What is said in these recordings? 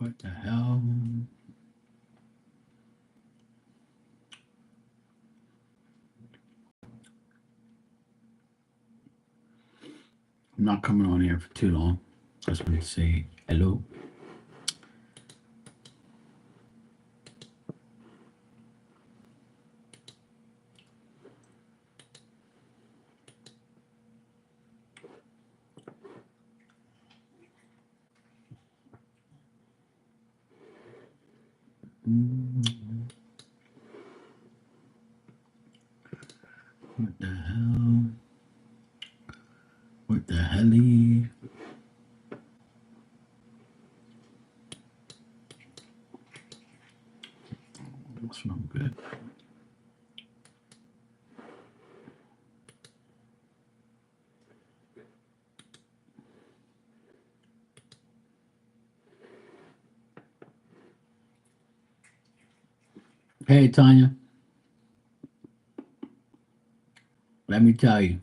What the hell? I'm not coming on here for too long. I just want to say hello. What the hell? What the helly? That's not good. Hey, Tanya, let me tell you,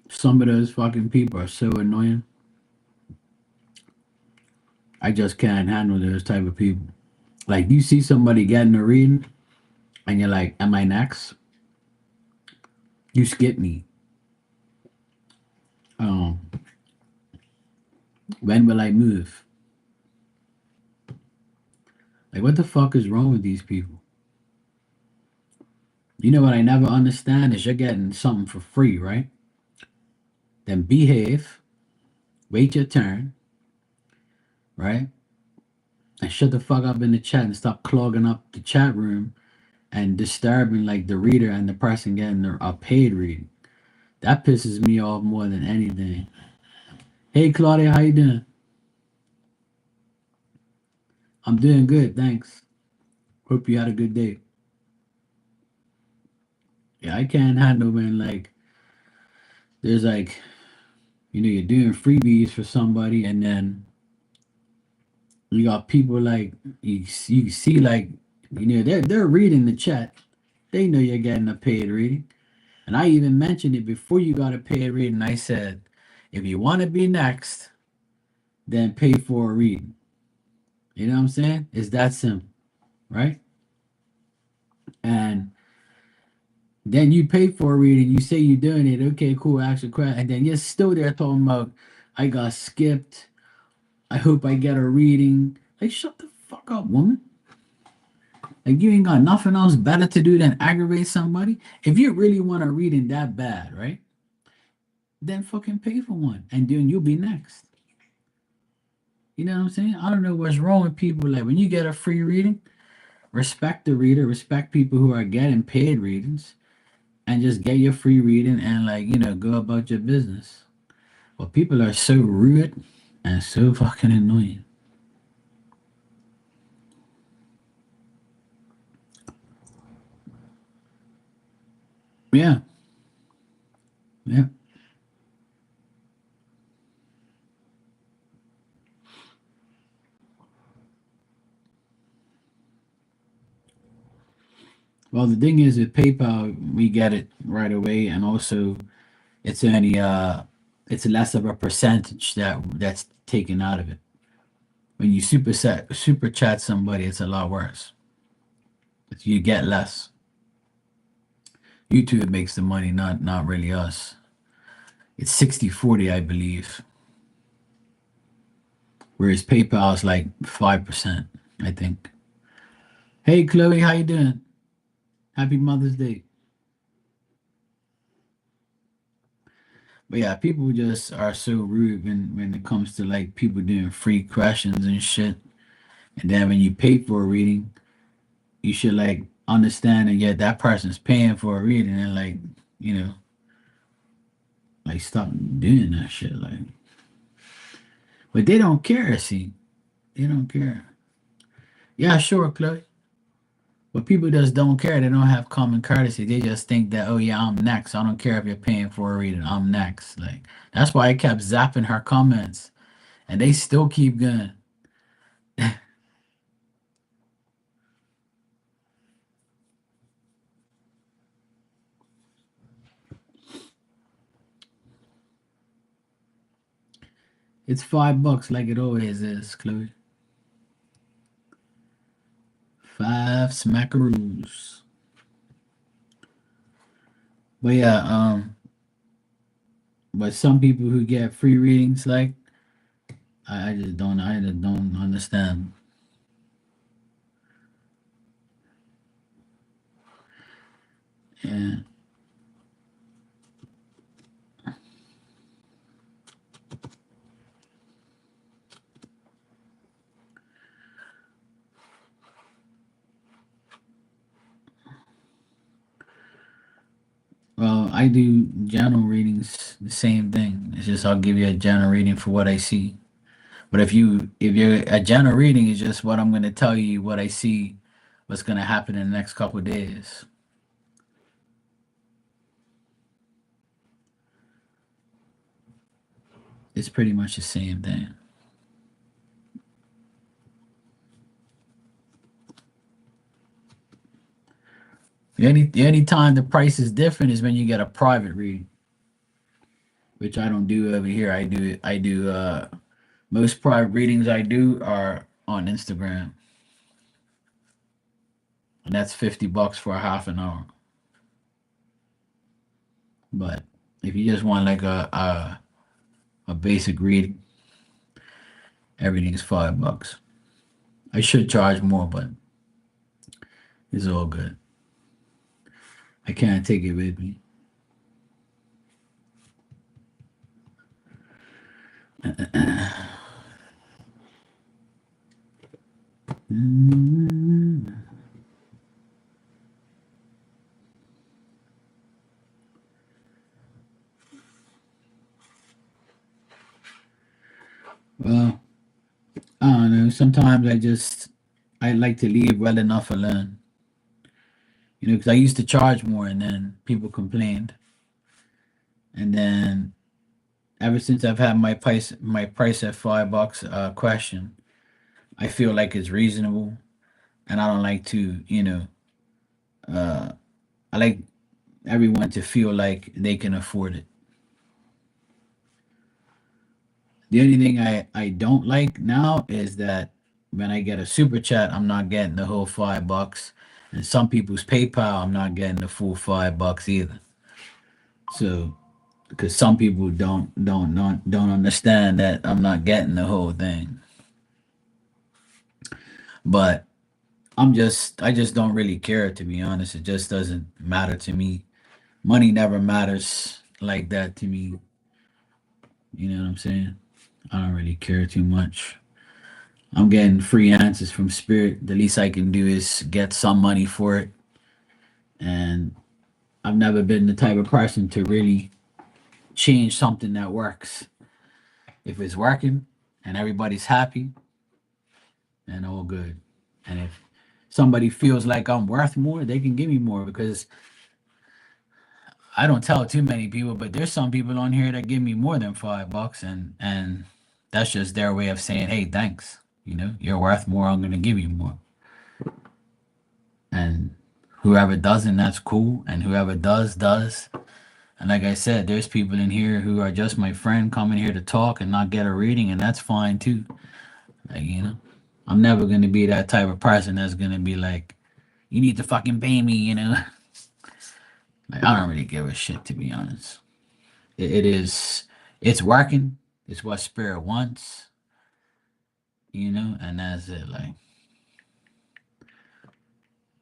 some of those fucking people are so annoying. I just can't handle those type of people. Like, you see somebody getting a reading, and you're like, "Am I next?" You skip me. Um, when will I move? Like, what the fuck is wrong with these people? You know what I never understand is you're getting something for free, right? Then behave, wait your turn, right? And shut the fuck up in the chat and stop clogging up the chat room and disturbing like the reader and the person getting a paid reading. That pisses me off more than anything. Hey Claudia, how you doing? I'm doing good, thanks. Hope you had a good day. Yeah, I can't handle when like there's like you're doing freebies for somebody and then you got people like you see like they're reading the chat. They know you're getting a paid reading. And I even mentioned it before you got a paid reading. I said, if you want to be next, then pay for a reading. You know what I'm saying? It's that simple, right? And then you pay for a reading. You say you're doing it. Okay, cool. Ask a question, and then you're still there talking about I got skipped. I hope I get a reading. Like, shut the fuck up, woman. Like, you ain't got nothing else better to do than aggravate somebody. If you really want a reading that bad, right? Then fucking pay for one, and then you'll be next. You know what I'm saying? I don't know what's wrong with people. Like when you get a free reading, respect the reader, respect people who are getting paid readings, and just get your free reading and like go about your business. But people are so rude and so fucking annoying. Yeah, yeah. Well, the thing is, with PayPal, we get it right away, and also it's only it's less of a percentage that's taken out of it. When you super chat somebody, it's a lot worse. You get less. YouTube makes the money, not really us. It's 60-40, I believe. Whereas PayPal is like 5%, I think. Hey Chloe, how you doing? Happy Mother's Day. But yeah, people just are so rude when it comes to like people doing free questions and shit. And then when you pay for a reading, you should like understand that yeah, that person's paying for a reading and like, you know, like stop doing that shit. Like but they don't care, see. They don't care. Yeah, sure, Chloe. But people just don't care. They don't have common courtesy. They just think that, oh yeah, I'm next. I don't care if you're paying for a reading. I'm next. Like that's why I kept zapping her comments, and they still keep going. It's $5 like it always is, Chloe. 5 smackaroos. But yeah, but some people who get free readings, like I just don't understand. Yeah. Well, I do general readings the same thing. It's just I'll give you a general reading for what I see. But if you're a general reading is just what I'm gonna tell you what I see, what's gonna happen in the next couple of days. It's pretty much the same thing. The only time the price is different is when you get a private reading, which I don't do over here. I do most private readings I do are on Instagram. And that's $50 for a half an hour. But if you just want like a basic reading, everything's $5. I should charge more, but it's all good. I can't take it with me. Well, I don't know. Sometimes I like to leave well enough alone. You know, because I used to charge more, and then people complained, and then ever since I've had my price at $5 question, I feel like it's reasonable, and I don't like to, uh, I like everyone to feel like they can afford it. The only thing I don't like now is that when I get a super chat, I'm not getting the whole $5, and some people's PayPal, I'm not getting the full $5 either. So because some people don't understand that I'm not getting the whole thing, but I just don't really care, to be honest. It just doesn't matter to me. Money never matters like that to me. You know what I'm saying? I don't really care too much. I'm getting free answers from Spirit. The least I can do is get some money for it. And I've never been the type of person to really change something that works. If it's working and everybody's happy, then all good. And if somebody feels like I'm worth more, they can give me more, because I don't tell too many people, but there's some people on here that give me more than $5, and that's just their way of saying, "Hey, thanks. You know, you're worth more. I'm gonna give you more." And whoever doesn't, that's cool. And whoever does, does. And like I said, there's people in here who are just my friend coming here to talk and not get a reading, and that's fine too. Like, I'm never gonna be that type of person that's gonna be like, "You need to fucking pay me," you know. Like, I don't really give a shit, to be honest. It is, it's working. It's what Spirit wants, and that's it. Like,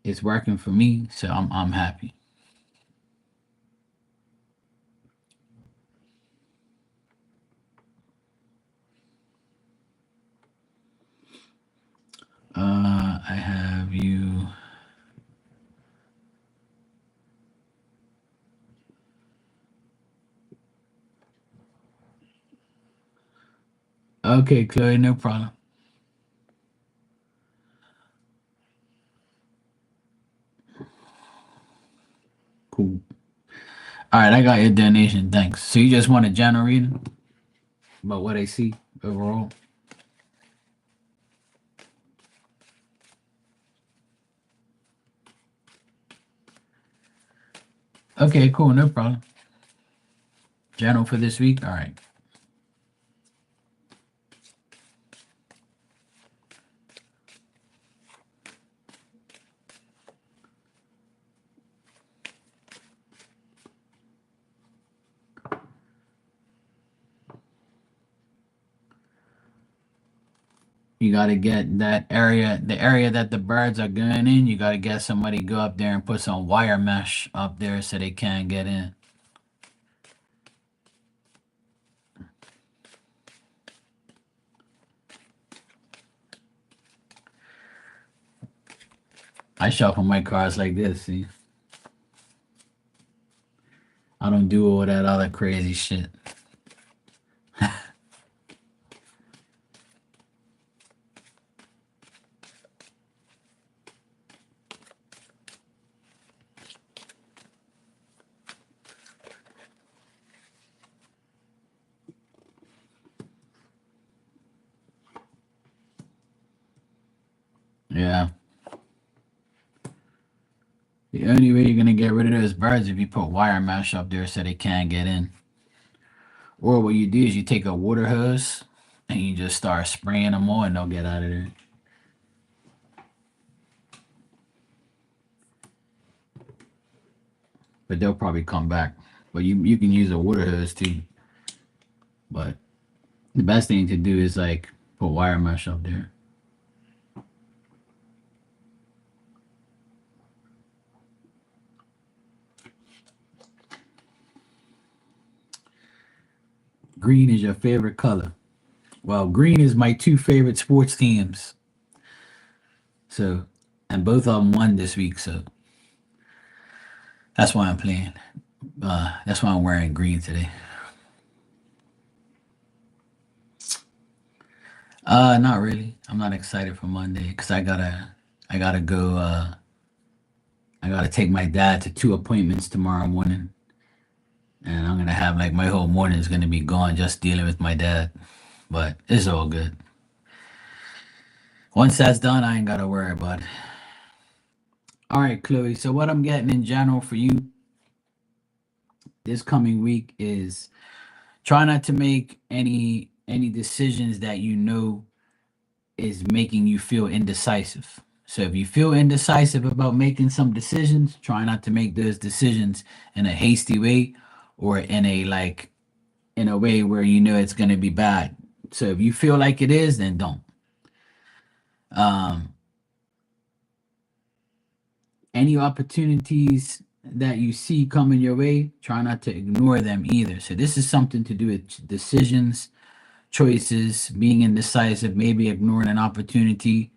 it's working for me, so I'm happy. I have you. Okay, Chloe, no problem. Cool. All right, I got your donation. Thanks. So you just want a general reading about what I see overall? Okay, cool, no problem. General for this week. All right. You got to get that area, the area that the birds are going in. You got to get somebody to go up there and put some wire mesh up there so they can't get in. I shuffle my cards like this. See, I don't do all that other crazy shit. Yeah. The only way you're gonna get rid of those birds if you put wire mesh up there so they can't get in. Or what you do is you take a water hose and you just start spraying them all and they'll get out of there. But they'll probably come back. But you can use a water hose too. But the best thing to do is like put wire mesh up there. Green is your favorite color. Well, green is my two favorite sports teams. So, and both of them won this week. So that's why I'm playing. That's why I'm wearing green today. Not really. I'm not excited for Monday because I gotta go. I gotta take my dad to 2 appointments tomorrow morning, and I'm gonna have like my whole morning is gonna be gone just dealing with my dad. But it's all good. Once that's done, I ain't gotta worry about it. All right, Chloe. So what I'm getting in general for you this coming week is try not to make any decisions that you know is making you feel indecisive. So if you feel indecisive about making some decisions, try not to make those decisions in a hasty way or in a like in a way where you know it's going to be bad. So if you feel like it is, then don't. Um, any opportunities that you see coming your way, try not to ignore them either. So this is something to do with decisions, choices, being indecisive, maybe ignoring an opportunity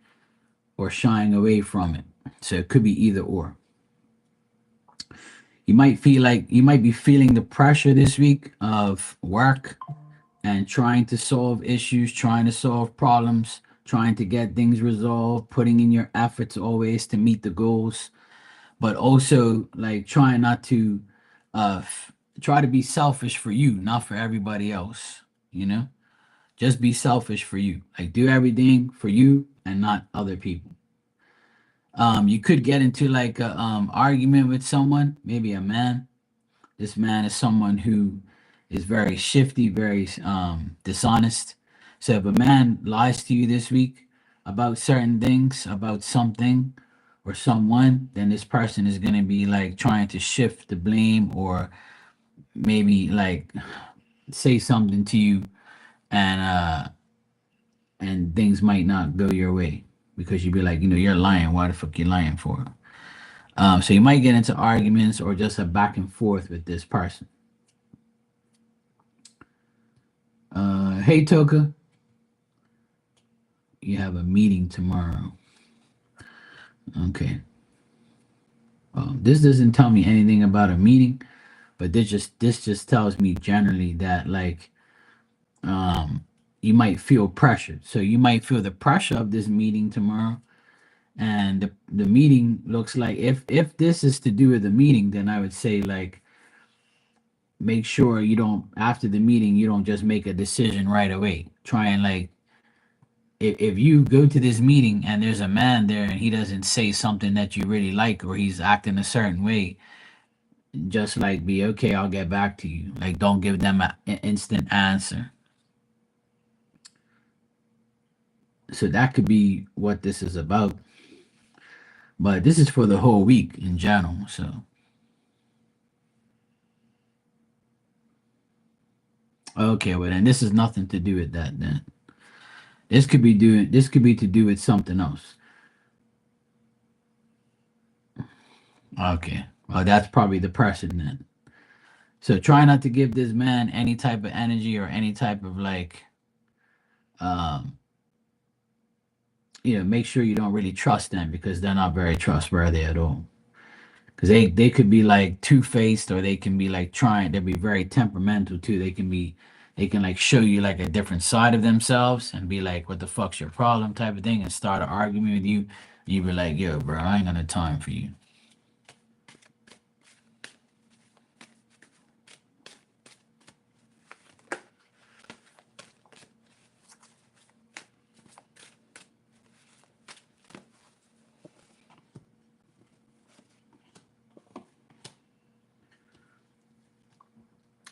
or shying away from it. So it could be either or. You might feel like you might be feeling the pressure this week of work and trying to solve issues, trying to solve problems, trying to get things resolved, putting in your efforts always to meet the goals, but also like trying not to try to be selfish for you, not for everybody else, you know? Just be selfish for you. Like do everything for you and not other people. You could get into like a argument with someone, maybe a man. This man is someone who is very shifty, very dishonest. So if a man lies to you this week about certain things, about something or someone, then this person is going to be like trying to shift the blame or maybe like say something to you and things might not go your way because you'd be like, you know, you're lying. Why the fuck you lying for? So you might get into arguments or just a back and forth with this person. Hey Toka, you have a meeting tomorrow. Okay. This doesn't tell me anything about a meeting, but this just tells me generally that like you might feel pressured. So you might feel the pressure of this meeting tomorrow. And the meeting looks like if this is to do with the meeting, then I would say like make sure you don't after the meeting you don't just make a decision right away. Try and like if you go to this meeting and there's a man there and he doesn't say something that you really like or he's acting a certain way, just like be okay, I'll get back to you. Like don't give them an instant answer. So that could be what this is about. But this is for the whole week in general. So okay, well then this is nothing to do with that then. This could be to do with something else. Okay. Well, that's probably the person then. So try not to give this man any type of energy or any type of like um make sure you don't really trust them because they're not very trustworthy at all. Because they could be like two-faced, or they can be like trying, they'll be very temperamental too. They can like show you like a different side of themselves and be like, what the fuck's your problem type of thing, and start an argument with you. You be like, yo, bro, I ain't got no time for you.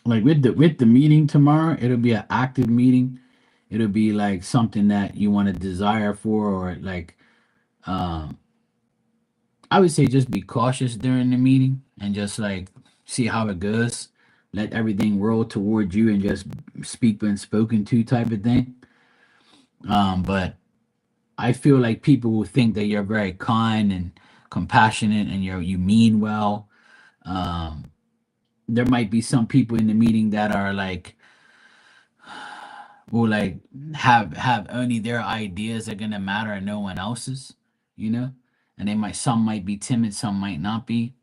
Like with the meeting tomorrow, it'll be an active meeting. It'll be like something that you want to desire for, or like um I would say just be cautious during the meeting and just like see how it goes. Let everything roll towards you and just speak when spoken to type of thing. But I feel like people will think that you're very kind and compassionate and you mean well. Um, there might be some people in the meeting that are like will like have only their ideas are gonna matter and no one else's, you know? And some might be timid, some might not be.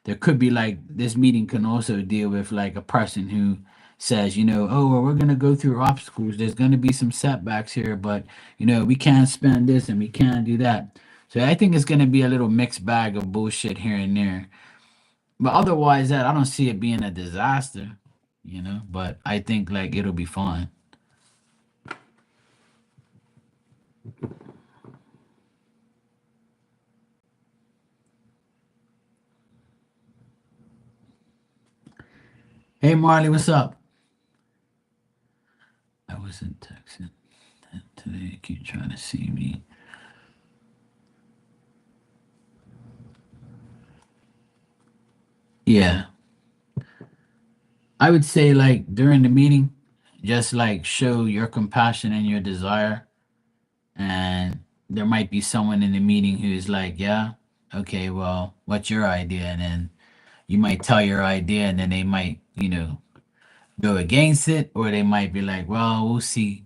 There could be like this meeting can also deal with like a person who says, oh well, we're gonna go through obstacles. There's gonna be some setbacks here, but we can't spend this and we can't do that. So I think it's gonna be a little mixed bag of bullshit here and there. But otherwise that I don't see it being a disaster. But I think like it'll be fine. Hey Marley, what's up? I wasn't texting today. I keep trying to see me. Yeah. I would say like during the meeting, just like show your compassion and your desire. And there might be someone in the meeting who's like, yeah, okay, well, what's your idea? And then you might tell your idea and then they might, go against it, or they might be like, well, we'll see.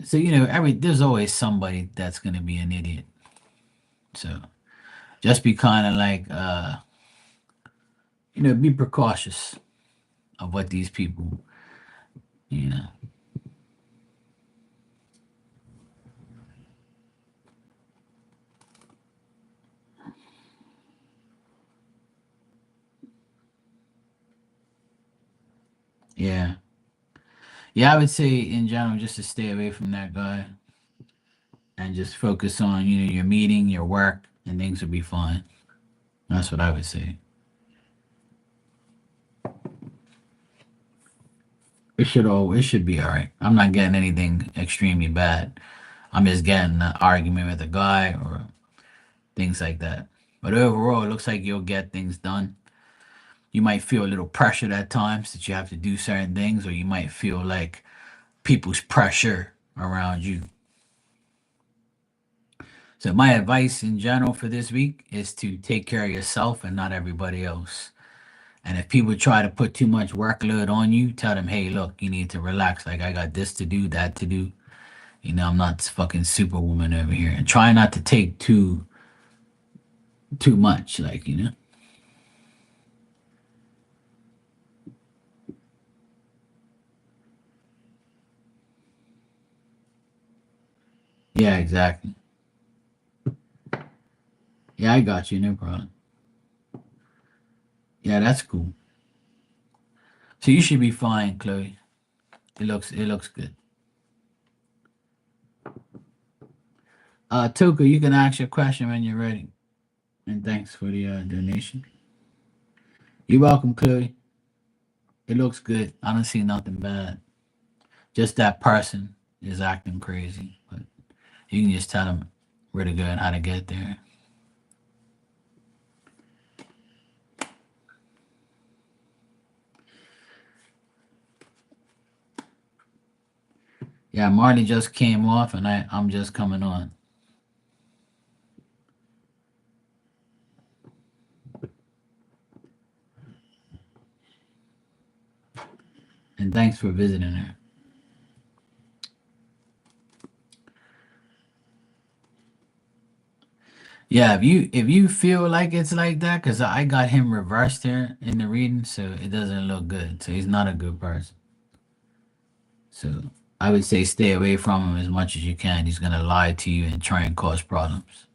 So, there's always somebody that's gonna be an idiot. So just be kind of like be precautious of what these people, you know. Yeah. Yeah, I would say in general just to stay away from that guy and just focus on, your meeting, your work, and things will be fine. That's what I would say. It should be all right. I'm not getting anything extremely bad. I'm just getting an argument with a guy or things like that. But overall, it looks like you'll get things done. You might feel a little pressured at times that you have to do certain things, or you might feel like people's pressure around you. So my advice in general for this week is to take care of yourself and not everybody else. And if people try to put too much workload on you, tell them, hey, look, you need to relax. Like I got this to do, that to do. I'm not fucking superwoman over here. And try not to take too much, like. Yeah, exactly. Yeah, I got you, no problem. Yeah, that's cool. So you should be fine, Chloe. It looks good. Toka, you can ask your question when you're ready. And thanks for the donation. You're welcome, Chloe. It looks good. I don't see nothing bad. Just that person is acting crazy. But you can just tell them where to go and how to get there. Yeah, Marley just came off, and I'm just coming on. And thanks for visiting her. Yeah, if you feel like it's like that, because I got him reversed here in the reading, so it doesn't look good. So he's not a good person. So I would say stay away from him as much as you can. He's gonna lie to you and try and cause problems.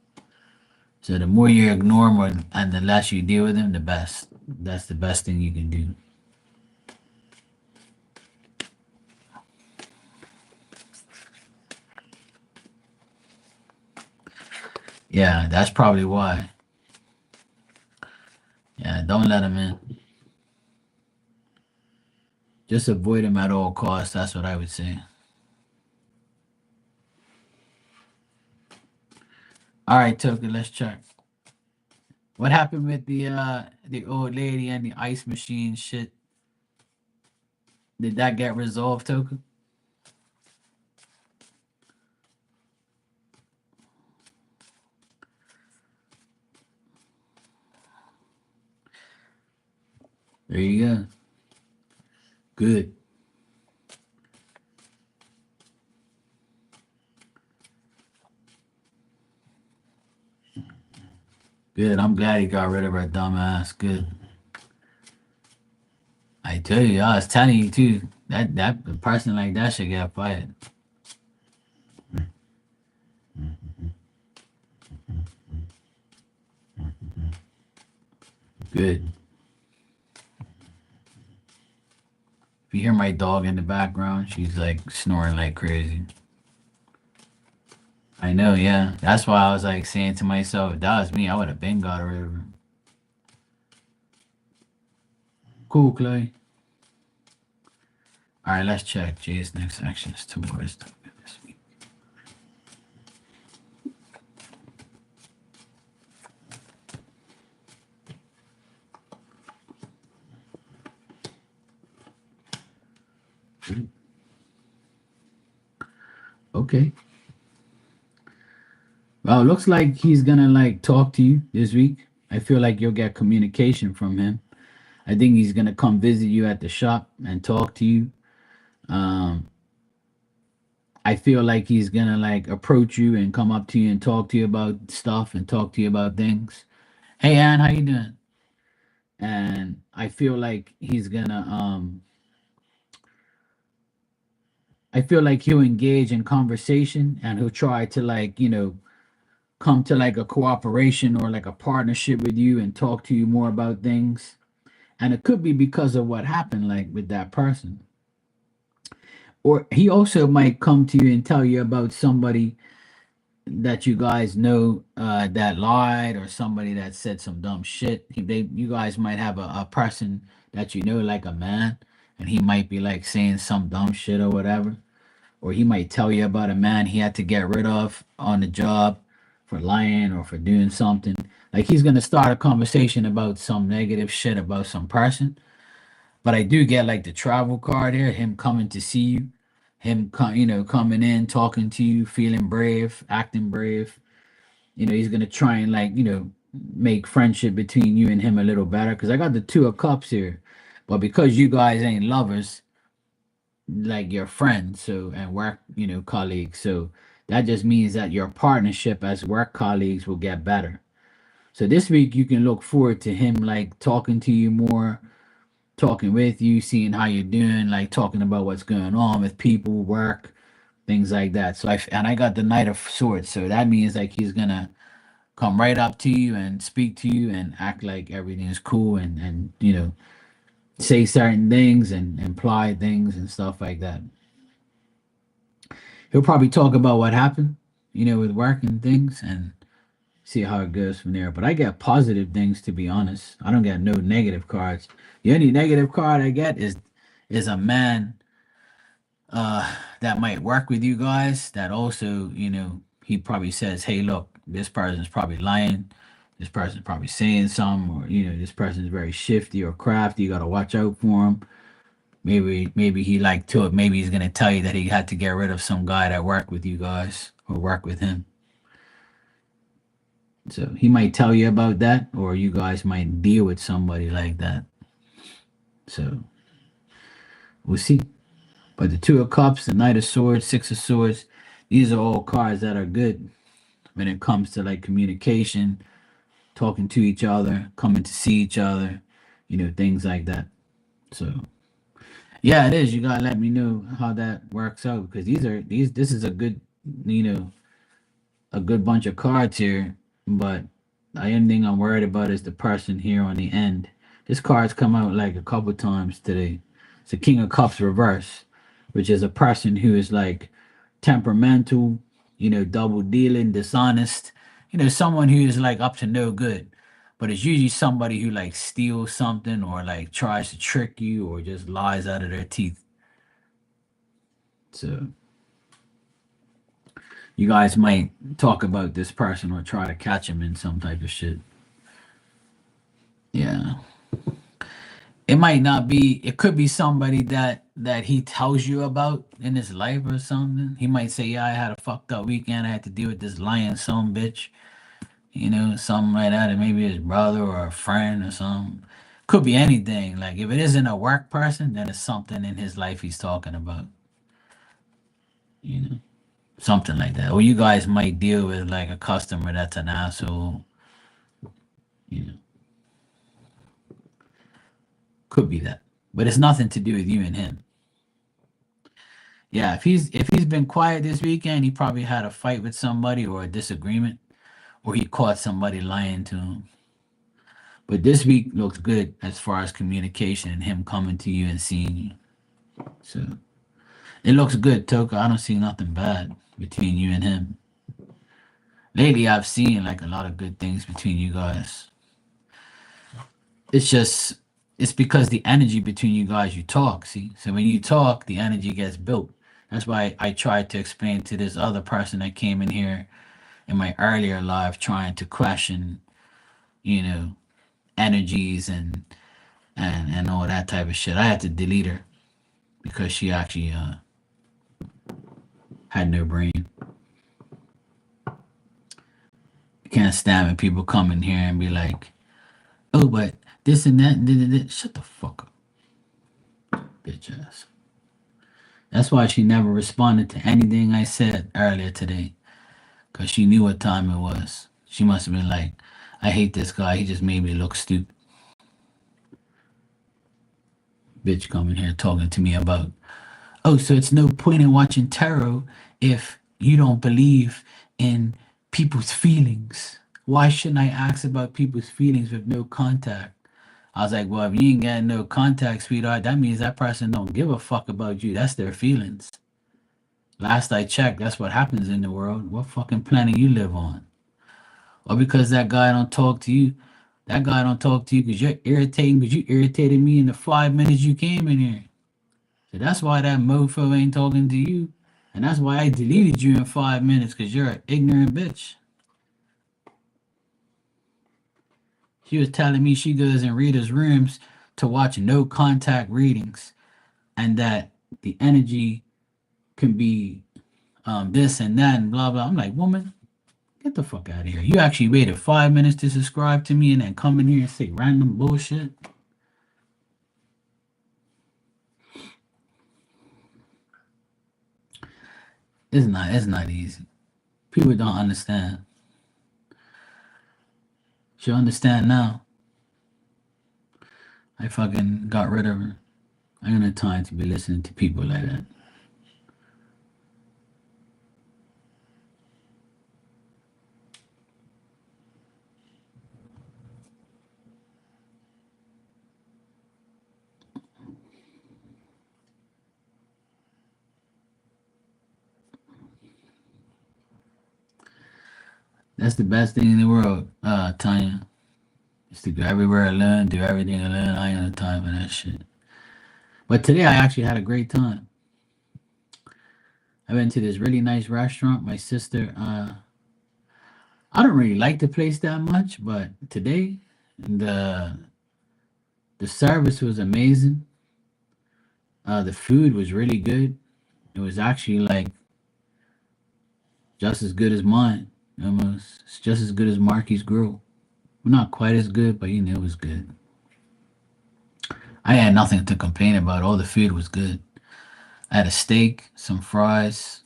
So the more you ignore him and the less you deal with him, the best. That's the best thing you can do. Yeah, that's probably why. Yeah, don't let him in. Just avoid him at all costs. That's what I would say. All right, Toka, let's check. What happened with the old lady and the ice machine shit? Did that get resolved, Toka? There you go. Good. Good. I'm glad he got rid of her dumb ass. Good. I tell you, I was telling you too. That a person like that should get fired. Good. If you hear my dog in the background, she's like snoring like crazy. I know, yeah. That's why I was like saying to myself, if that was me, I would have been got rid of her. Cool, Chloe. All right, let's check. Jay's next actions towards this week. Okay. Well, it looks like he's gonna like talk to you this week. I feel like you'll get communication from him. I think he's gonna come visit you at the shop and talk to you. Um, I feel like he's gonna like approach you and come up to you and talk to you about stuff and talk to you about things. Hey, Ann, how you doing? And I feel like he's gonna I feel like he'll engage in conversation and he'll try to like, come to like a cooperation or like a partnership with you and talk to you more about things. And it could be because of what happened like with that person. Or he also might come to you and tell you about somebody that you guys know that lied or somebody that said some dumb shit. You guys might have a person that you know like a man and he might be like saying some dumb shit or whatever. Or he might tell you about a man he had to get rid of on the job for lying or for doing something. Like he's gonna start a conversation about some negative shit about some person. But I do get like the travel card here, him coming to see you, coming in, talking to you, feeling brave, acting brave. He's gonna try and like, make friendship between you and him a little better. Cause I got the two of cups here. But because you guys ain't lovers, like your friends, so and work, colleagues. So that just means that your partnership as work colleagues will get better. So this week you can look forward to him like talking to you more, talking with you, seeing how you're doing, like talking about what's going on with people, work, things like that. So I got the Knight of Swords, so that means like he's gonna come right up to you and speak to you and act like everything is cool and say certain things and imply things and stuff like that. He'll probably talk about what happened, with work and things and see how it goes from there. But I get positive things to be honest. I don't get no negative cards. The only negative card I get is a man that might work with you guys that also, he probably says, hey, look, this person's probably lying. This person's probably saying something, or, this person's very shifty or crafty. You got to watch out for him. Maybe he like to it. Maybe he's gonna tell you that he had to get rid of some guy that worked with you guys or work with him. So he might tell you about that, or you guys might deal with somebody like that. So we'll see. But the Two of Cups, the Knight of Swords, Six of Swords, these are all cards that are good when it comes to like communication, talking to each other, coming to see each other, things like that. So yeah, it is. You gotta let me know how that works out because this is a good, you know, a good bunch of cards here. But the only thing I'm worried about is the person here on the end. This card's come out like a couple times today. It's a King of Cups reverse, which is a person who is like temperamental, double dealing, dishonest, someone who is like up to no good. But it's usually somebody who like steals something or like tries to trick you or just lies out of their teeth. So you guys might talk about this person or try to catch him in some type of shit. Yeah. It might not be, it could be somebody that he tells you about in his life or something. He might say, yeah, I had a fucked up weekend. I had to deal with this lying son bitch, something like that. And maybe his brother or a friend or something. Could be anything. Like if it isn't a work person, then it's something in his life he's talking about. You know, something like that. Or you guys might deal with like a customer that's an asshole. You know, could be that. But it's nothing to do with you and him. Yeah, if he's been quiet this weekend, he probably had a fight with somebody or a disagreement, or he caught somebody lying to him. But this week looks good as far as communication and him coming to you and seeing you. So it looks good, Toka. I don't see nothing bad between you and him. Lately, I've seen like a lot of good things between you guys. It's just it's because the energy between you guys, you talk. See, so when you talk, the energy gets built. That's why I tried to explain to this other person that came in here in my earlier life, trying to question, you know, energies and all that type of shit. I had to delete her because she actually had no brain. I can't stand when people come in here and be like, "Oh, but this and that." Shut the fuck up, bitch ass. That's why she never responded to anything I said earlier today, because she knew what time it was. She must have been like, I hate this guy. He just made me look stupid. Bitch coming here talking to me about, oh, so it's no point in watching tarot if you don't believe in people's feelings. Why shouldn't I ask about people's feelings with no contact? I was like, well, if you ain't got no contact, sweetheart, that means that person don't give a fuck about you. That's their feelings. Last I checked, that's what happens in the world. What fucking planet you live on? Or because that guy don't talk to you, that guy don't talk to you because you're irritating, because you irritated me in the 5 minutes you came in here. So that's why that mofo ain't talking to you. And that's why I deleted you in 5 minutes, because you're an ignorant bitch. She was telling me she goes in Rita's rooms to watch no contact readings and that the energy can be this and that and blah, blah. I'm like, woman, get the fuck out of here. You actually waited 5 minutes to subscribe to me and then come in here and say random bullshit. It's not easy. People don't understand. She'll understand now. I fucking got rid of her. I ain't got time to be listening to people like that. That's the best thing in the world, Tanya. Is to go everywhere alone, do everything alone. I ain't got time for that shit. But today I actually had a great time. I went to this really nice restaurant. My sister, I don't really like the place that much, but today the the service was amazing. The food was really good. It was actually like just as good as mine. Almost. It's just as good as Marky's Grill. Well, not quite as good, but you know it was good. I had nothing to complain about. All the food was good. I had a steak, some fries.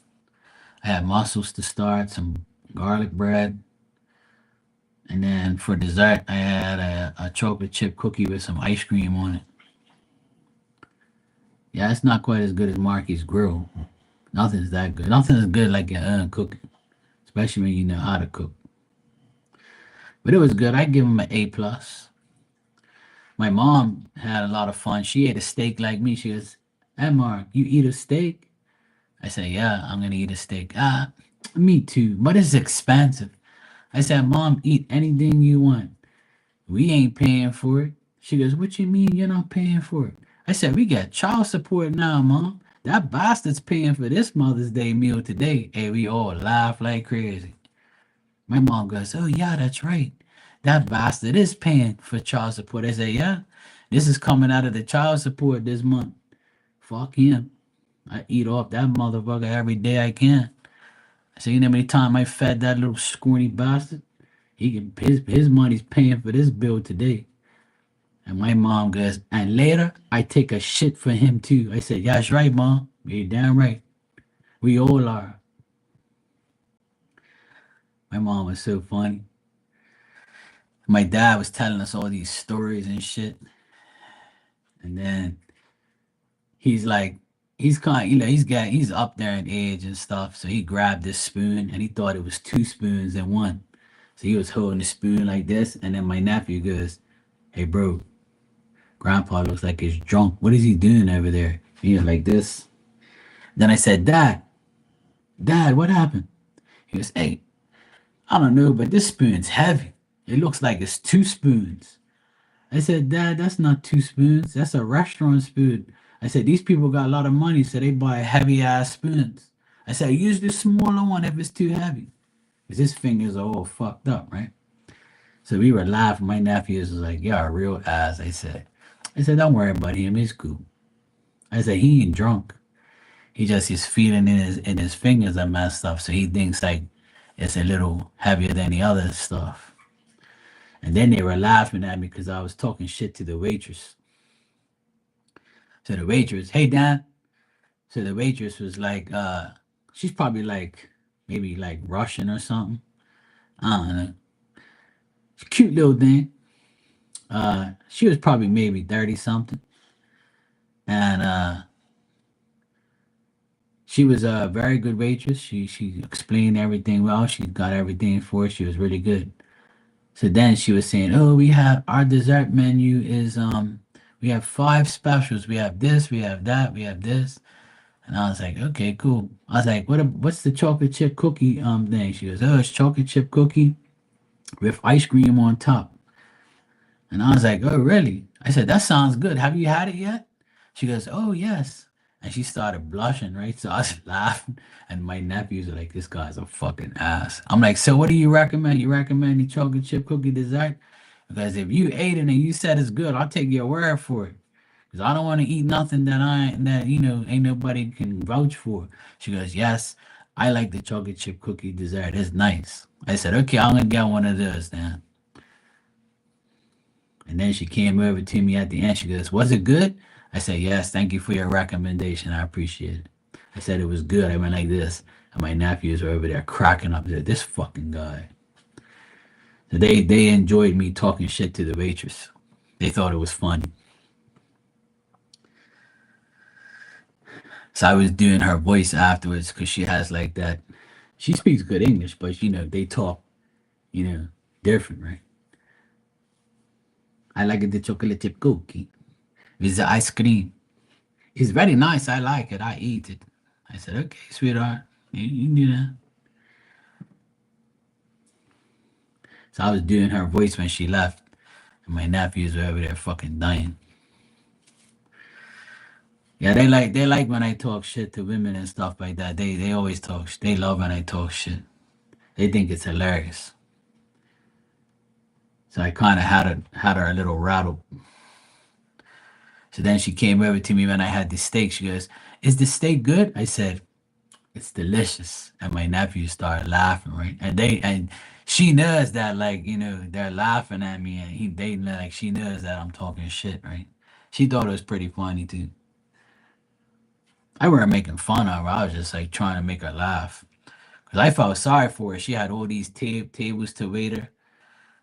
I had mussels to start, some garlic bread, and then for dessert, I had a chocolate chip cookie with some ice cream on it. Yeah, it's not quite as good as Marky's Grill. Nothing's that good. Nothing's good like your own cooking, especially when you know how to cook. But it was good. I give him an A plus. My mom had a lot of fun. She ate a steak like me. She goes, "Hey, Mark, you eat a steak?" I said, "Yeah, I'm gonna eat a steak." Ah, me too, but it's expensive. I said, "Mom, eat anything you want. We ain't paying for it." She goes, "What you mean you're not paying for it?" I said, "We got child support now, Mom. That bastard's paying for this Mother's Day meal today." And we all laugh like crazy. My mom goes, "Oh, yeah, that's right. That bastard is paying for child support." I say, "Yeah, this is coming out of the child support this month. Fuck him. I eat off that motherfucker every day I can." I say, "You know how many times I fed that little scrawny bastard? He can his money's paying for this bill today." And my mom goes, "And later I take a shit for him too." I said, "Yeah, that's right, Mom. You're damn right. We all are." My mom was so funny. My dad was telling us all these stories and shit. And then he's like, he's kind of, he's up there in age and stuff. So he grabbed this spoon and he thought it was two spoons in one. So he was holding the spoon like this. And then my nephew goes, "Hey, bro, Grandpa looks like he's drunk. What is he doing over there?" He was like this. Then I said, Dad, what happened?" He goes, "Hey, I don't know, but this spoon's heavy. It looks like it's two spoons." I said, "Dad, that's not two spoons. That's a restaurant spoon." I said, "These people got a lot of money, so they buy heavy ass spoons." I said, "Use the smaller one if it's too heavy." Because his fingers are all fucked up, right? So we were laughing. My nephew was like, "You're a real ass." I said, "Don't worry about him. He's cool." I said, "He ain't drunk. He just his feeling in his fingers are messed up, so he thinks like it's a little heavier than the other stuff." And then they were laughing at me because I was talking shit to the waitress. So the waitress, "Hey Dan." So the waitress was like, she's probably like maybe like Russian or something. I don't know. She's a cute little thing. She was probably maybe 30 something. And she was a very good waitress. She explained everything well. She got everything for us. She was really good. So then she was saying, "Oh, we have our dessert menu is we have five specials. We have this, we have that, we have this." And I was like, "Okay, cool." I was like, what's the chocolate chip cookie thing?" She goes, "Oh, it's chocolate chip cookie with ice cream on top." And I was like, "Oh, really?" I said, "That sounds good. Have you had it yet?" She goes, "Oh, yes." And she started blushing, right? So I was laughing. And my nephews are like, "This guy's a fucking ass." I'm like, "So what do you recommend? You recommend the chocolate chip cookie dessert? Because if you ate it and you said it's good, I'll take your word for it. Because I don't want to eat nothing that ain't nobody can vouch for." She goes, "Yes, I like the chocolate chip cookie dessert. It's nice." I said, "Okay, I'm gonna get one of those then." And then she came over to me at the end. She goes, "Was it good?" I said, "Yes, thank you for your recommendation. I appreciate it." I said it was good. I went like this. And my nephews were over there cracking up. They said, "This fucking guy." So they enjoyed me talking shit to the waitress. They thought it was funny. So I was doing her voice afterwards because she has like that. She speaks good English, but they talk, you know, different, right? "I like the chocolate chip cookie with the ice cream. It's very nice. I like it. I eat it." I said, "Okay, sweetheart. You can do that." So I was doing her voice when she left. And my nephews were over there fucking dying. Yeah, they like when I talk shit to women and stuff like that. They always talk. They love when I talk shit. They think it's hilarious. So I kind of had her a little rattled. So then she came over to me when I had the steak. She goes, "Is the steak good?" I said, "It's delicious." And my nephew started laughing, right? And she knows that, like, they're laughing at me, and they like, she knows that I'm talking shit, right? She thought it was pretty funny too. I weren't making fun of her. I was just like trying to make her laugh. Cause I felt sorry for her. She had all these tables to wait her.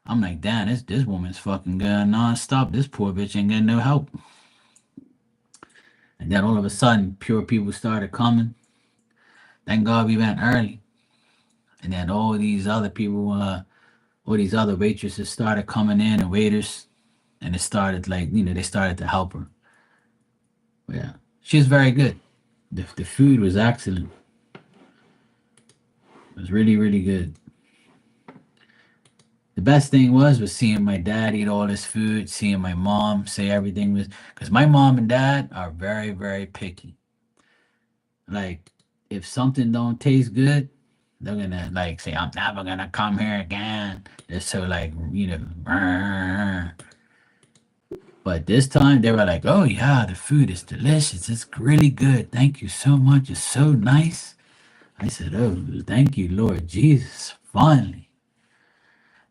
I'm like, damn, this woman's fucking going nonstop. This poor bitch ain't getting no help. And then all of a sudden, pure people started coming. Thank God we went early. And then all these other waitresses started coming in and waiters, and it started like, they started to help her. But yeah, she was very good. The food was excellent. It was really, really good. The best thing was seeing my dad eat all this food, seeing my mom say everything was, because my mom and dad are very, very picky. Like, if something don't taste good, they're gonna like say, "I'm never gonna come here again." They're so like, "Rrr." But this time they were like, "Oh yeah, the food is delicious. It's really good. Thank you so much. It's so nice." I said, "Oh, thank you, Lord Jesus. Finally."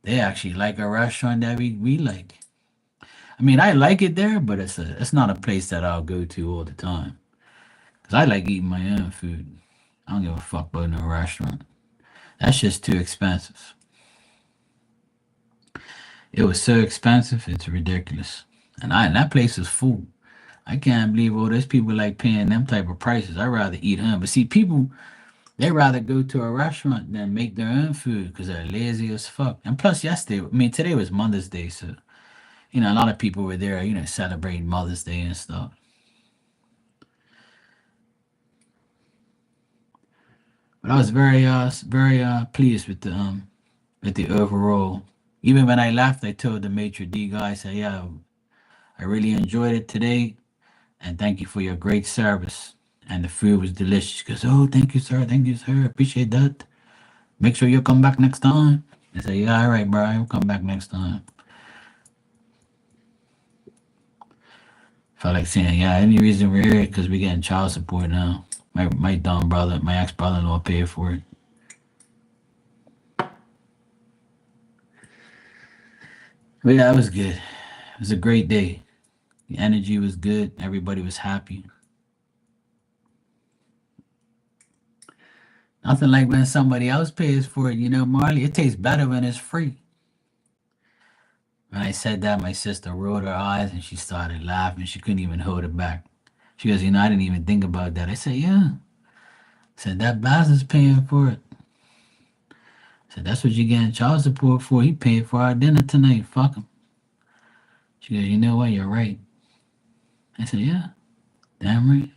They actually like a restaurant that we like. I mean, I like it there, but it's not a place that I'll go to all the time. Cause I like eating my own food. I don't give a fuck about no restaurant. That's just too expensive. It was so expensive, it's ridiculous. And that place was full. I can't believe all those people like paying them type of prices. I'd rather eat home. But see, people they rather go to a restaurant than make their own food because they're lazy as fuck. And plus, yesterday, I mean, today was Mother's Day, so a lot of people were there, celebrating Mother's Day and stuff. But I was very pleased with the overall. Even when I left, I told the maitre d guy, I said, "Yeah, I really enjoyed it today, and thank you for your great service. And the food was delicious." He goes, "Oh, thank you, sir. Thank you, sir. Appreciate that. Make sure you'll come back next time." I said, "Yeah, all right, bro. I'll come back next time." Felt like saying, "Yeah, any reason we're here because we're getting child support now. My dumb brother, my ex brother-in-law paid for it." But yeah, it was good. It was a great day. The energy was good. Everybody was happy. Nothing like when somebody else pays for it, Marley. It tastes better when it's free. When I said that, my sister rolled her eyes and she started laughing. She couldn't even hold it back. She goes, "I didn't even think about that." I said, "Yeah." I said, "That bastard's paying for it." I said, "That's what you're getting child support for. He paid for our dinner tonight. Fuck him." She goes, "You know what? You're right." I said, "Yeah, damn right."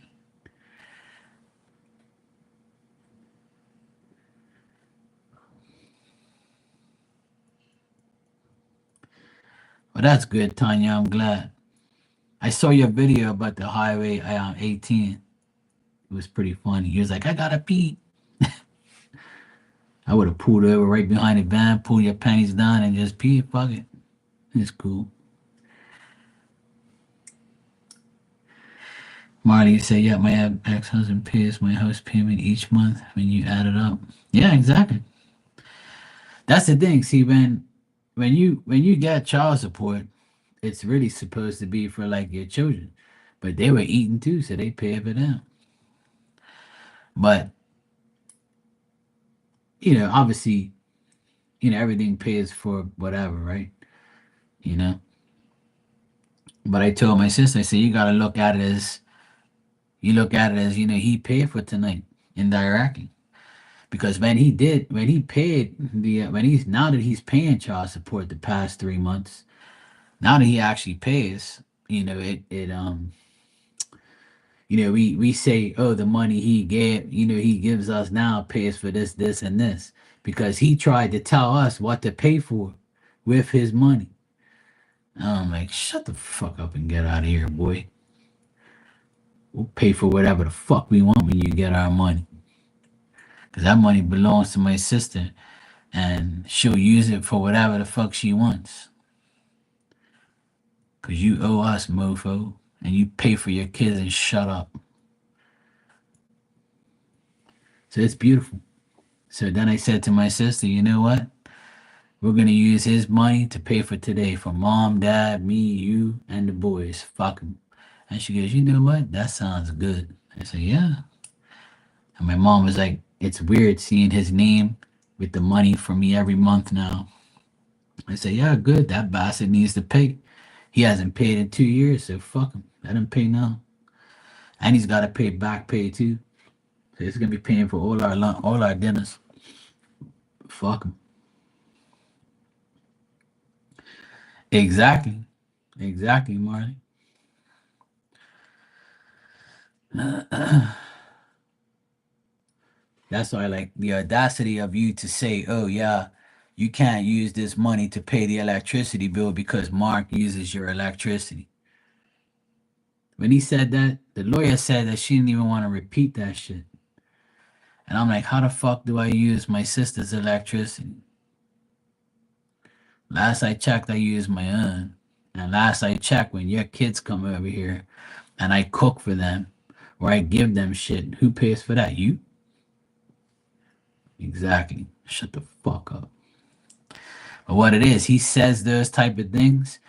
Well, that's good, Tanya. I'm glad. I saw your video about the highway 18. It was pretty funny. He was like, "I gotta pee." I would have pulled over right behind the van, pull your panties down, and just pee. Fuck it. It's cool. Marty said, "Yeah, my ex-husband pays my house payment each month when you add it up." Yeah, exactly. That's the thing. See, when you get child support, it's really supposed to be for like your children, but they were eating too, so they pay for them. But obviously, everything pays for whatever, right? You know. But I told my sister, I said, "You gotta look at it as he paid for tonight indirectly." Because when he paid when he's now that he's paying child support the past 3 months, now that he actually pays, we say, "Oh, the money he gave, he gives us now pays for this and this," because he tried to tell us what to pay for with his money. I'm like, shut the fuck up and get out of here, boy. We'll pay for whatever the fuck we want when you get our money. Because that money belongs to my sister and she'll use it for whatever the fuck she wants. Because you owe us, mofo. and you pay for your kids and shut up. So it's beautiful. So then I said to my sister, you know what? We're gonna use his money to pay for today for mom, dad, me, you, and the boys. Fuck him. And she goes, you know what? That sounds good. I said, yeah. And my mom was like, it's weird seeing his name with the money for me every month now. I said, yeah, good. That bastard needs to pay. He hasn't paid in 2 years, so fuck him. Let him pay now. And he's got to pay back pay too. So he's gonna be paying for all our dinners. Fuck him. Exactly. Exactly, Marley. That's why, like, the audacity of you to say, oh, yeah, you can't use this money to pay the electricity bill because Mark uses your electricity. When he said that, the lawyer said that she didn't even want to repeat that shit. And I'm like, how the fuck do I use my sister's electricity? Last I checked, I used my own. And last I checked, when your kids come over here and I cook for them or I give them shit, who pays for that? You? Exactly. Shut the fuck up. But what it is, he says those type of things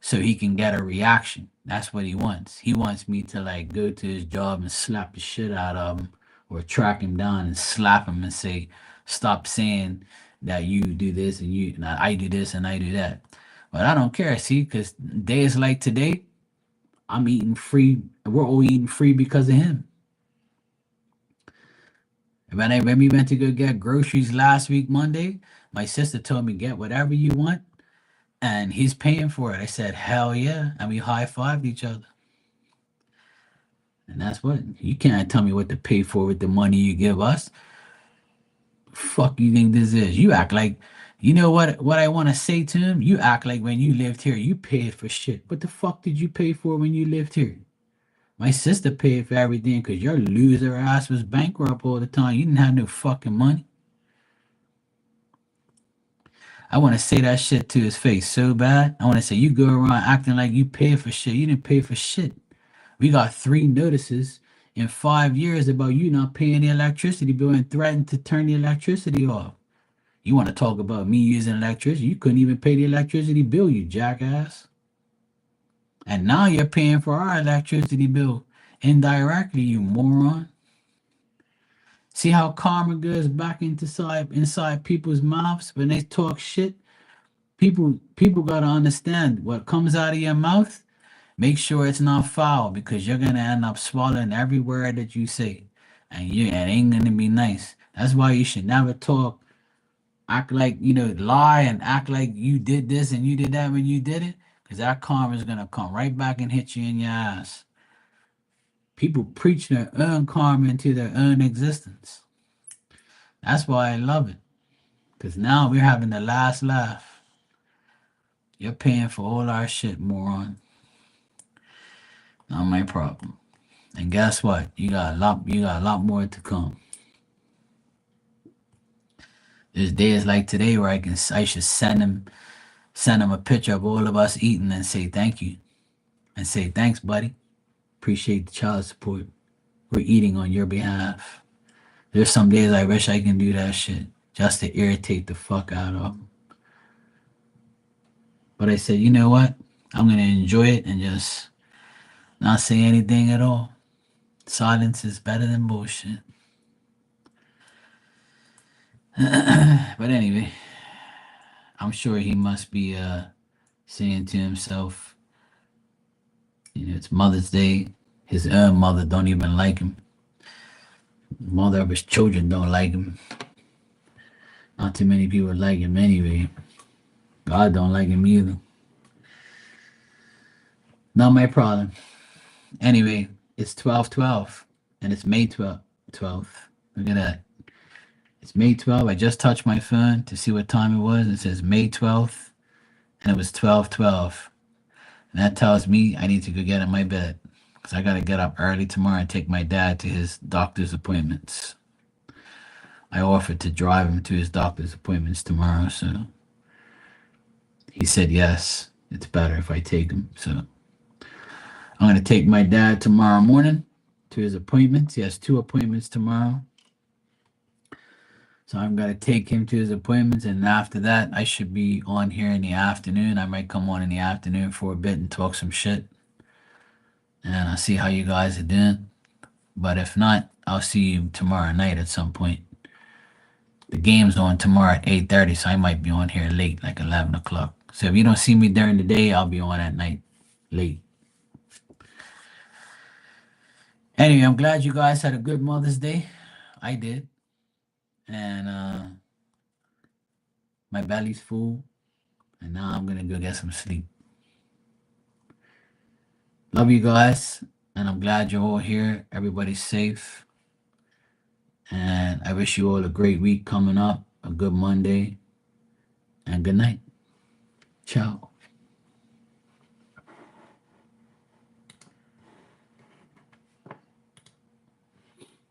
so he can get a reaction. That's what he wants. He wants me to like go to his job and slap the shit out of him or track him down and slap him and say, stop saying that you do this and you and I do this and I do that. But I don't care, see, because days like today, I'm eating free. We're all eating free because of him. When we went to go get groceries last week, Monday, my sister told me, get whatever you want, and he's paying for it. I said, hell yeah. And we high fived each other. And that's what you can't tell me what to pay for with the money you give us. Fuck you think this is? You act like you know what I want to say to him? You act like when you lived here, you paid for shit. What the fuck did you pay for when you lived here? My sister paid for everything because your loser ass was bankrupt all the time. You didn't have no fucking money. I want to say that shit to his face so bad. I want to say, you go around acting like you paid for shit. You didn't pay for shit. We got 3 notices in 5 years about you not paying the electricity bill and threatened to turn the electricity off. You want to talk about me using electricity? You couldn't even pay the electricity bill, you jackass. And now you're paying for our electricity bill indirectly, you moron. See how karma goes back inside people's mouths when they talk shit? People gotta understand what comes out of your mouth. Make sure it's not foul because you're gonna end up swallowing every word that you say, and it ain't gonna be nice. That's why you should never talk, act like lie and act like you did this and you did that when you did it, because that karma is gonna come right back and hit you in your ass. People preach their own karma into their own existence. That's why I love it, because now we're having the last laugh. You're paying for all our shit, moron. Not my problem. And guess what? You got a lot more to come. There's days like today where I should send him a picture of all of us eating and say thank you. And say thanks, buddy. Appreciate the child support. We're eating on your behalf. There's some days I wish I can do that shit just to irritate the fuck out of them. But I said, you know what? I'm gonna enjoy it and just not say anything at all. Silence is better than bullshit. But anyway, I'm sure he must be saying to himself, it's Mother's Day. His own mother don't even like him. Mother of his children don't like him. Not too many people like him anyway. God don't like him either. Not my problem. Anyway, it's 12/12 and it's May 12th. Look at that. It's May 12th. I just touched my phone to see what time it was. It says May 12th and it was 12/12. And that tells me I need to go get in my bed because I got to get up early tomorrow and take my dad to his doctor's appointments. I offered to drive him to his doctor's appointments tomorrow, so he said yes. It's better if I take him. So I'm going to take my dad tomorrow morning to his appointments. He has 2 appointments tomorrow. So I'm going to take him to his appointments. And after that, I should be on here in the afternoon. I might come on in the afternoon for a bit and talk some shit. And I'll see how you guys are doing. But if not, I'll see you tomorrow night at some point. The game's on tomorrow at 8:30, so I might be on here late, like 11 o'clock. So if you don't see me during the day, I'll be on at night late. Anyway, I'm glad you guys had a good Mother's Day. I did. And my belly's full. And now I'm going to go get some sleep. Love you guys. And I'm glad you're all here. Everybody's safe. And I wish you all a great week coming up, a good Monday, and good night. Ciao.